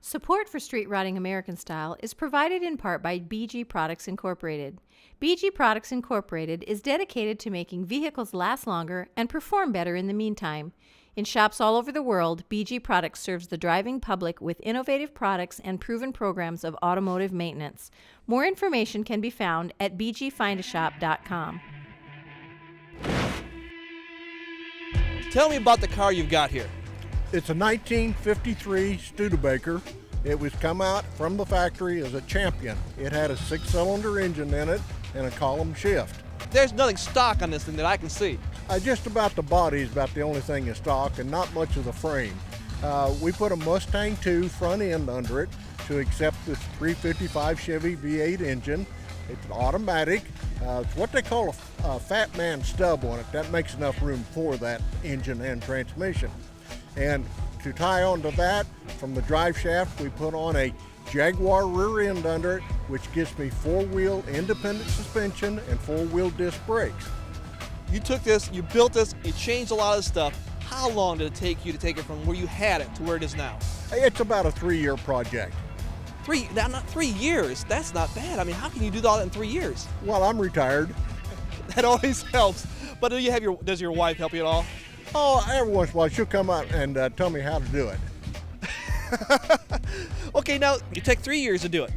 Support for Street Rotting American Style is provided in part by BG Products Incorporated. BG Products Incorporated is dedicated to making vehicles last longer and perform better in the meantime. In shops all over the world, BG Products serves the driving public with innovative products and proven programs of automotive maintenance. More information can be found at bgfindashop.com. Tell me about the car you've got here. It's a 1953 Studebaker. It was come out from the factory as a champion. It had a 6-cylinder engine in it and a column shift. There's nothing stock on this thing that I can see. Just about the body is about the only thing in stock and not much of the frame. We put a Mustang 2 front end under it to accept this 355 Chevy V8 engine. It's automatic. It's what they call a fat man stub on it. That makes enough room for that engine and transmission. And to tie onto that, from the drive shaft, we put on a Jaguar rear end under it, which gives me 4-wheel independent suspension and 4-wheel disc brakes. You took this, you built this, you changed a lot of stuff. How long did it take you to take it from where you had it to where it is now? It's about a 3-year project. Not 3 years. That's not bad. I mean, how can you do all that in 3 years? Well, I'm retired. That always helps. But does your wife help you at all? Oh, every once in a while she'll come out and tell me how to do it. Okay, now you take 3 years to do it.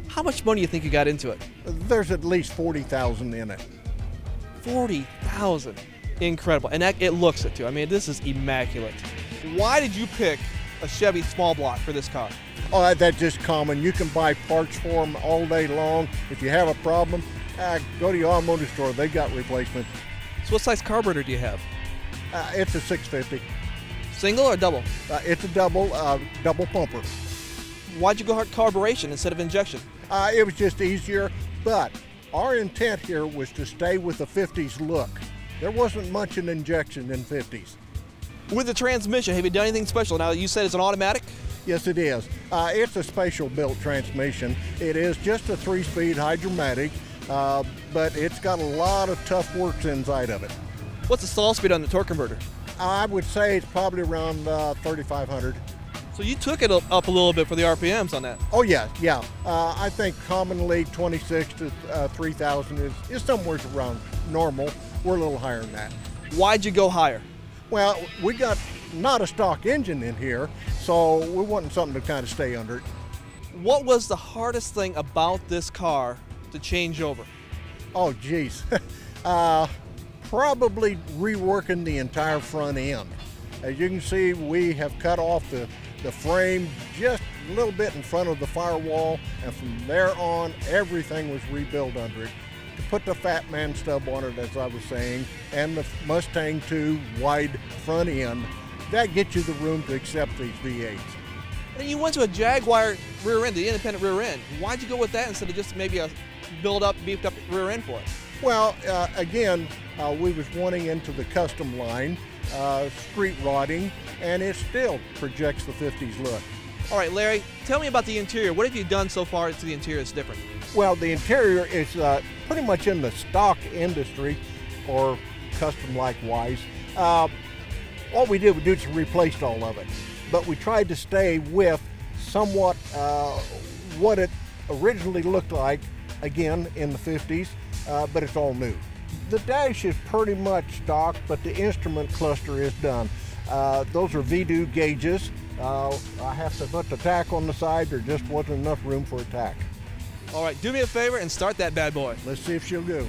How much money do you think you got into it? There's at least $40,000 in it. $40,000. Incredible. And it looks it too. I mean, this is immaculate. Why did you pick a Chevy small block for this car? Oh, that's just common. You can buy parts for them all day long. If you have a problem, go to your automotive store. They got replacements. So what size carburetor do you have? It's a 650. Single or double? It's a double pumper. Why'd you go carburation instead of injection? It was just easier, but our intent here was to stay with the 50s look. There wasn't much in injection in 50s. With the transmission, have you done anything special? Now, you said it's an automatic? Yes, it is. It's a special built transmission. It is just a 3-speed hydromatic, but it's got a lot of tough works inside of it. What's the stall speed on the torque converter? I would say it's probably around 3,500. So you took it up a little bit for the RPMs on that? Oh yeah. I think commonly 26 to 3,000 is somewhere around normal. We're a little higher than that. Why'd you go higher? Well, we got not a stock engine in here, so we wanted something to kind of stay under it. What was the hardest thing about this car to change over? Oh geez. Probably reworking the entire front end. As you can see, we have cut off the frame just a little bit in front of the firewall, and from there on, everything was rebuilt under it. To put the fat man stub on it, as I was saying, and the Mustang 2 wide front end, that gets you the room to accept these V8s. And you went to a Jaguar rear end, the independent rear end. Why'd you go with that instead of just maybe a beefed up rear end for it? Well, again, we was wanting into the custom line, street rotting, and it still projects the 50s look. All right, Larry, tell me about the interior. What have you done so far to the interior that's different? Well, the interior is pretty much in the stock industry, or custom likewise. What we did was replaced all of it, but we tried to stay with somewhat what it originally looked like, again, in the 50s, but it's all new. The dash is pretty much stock, but the instrument cluster is done. Those are V-do gauges. I have to put the tack on the side. There just wasn't enough room for a tack. All right, do me a favor and start that bad boy. Let's see if she'll go.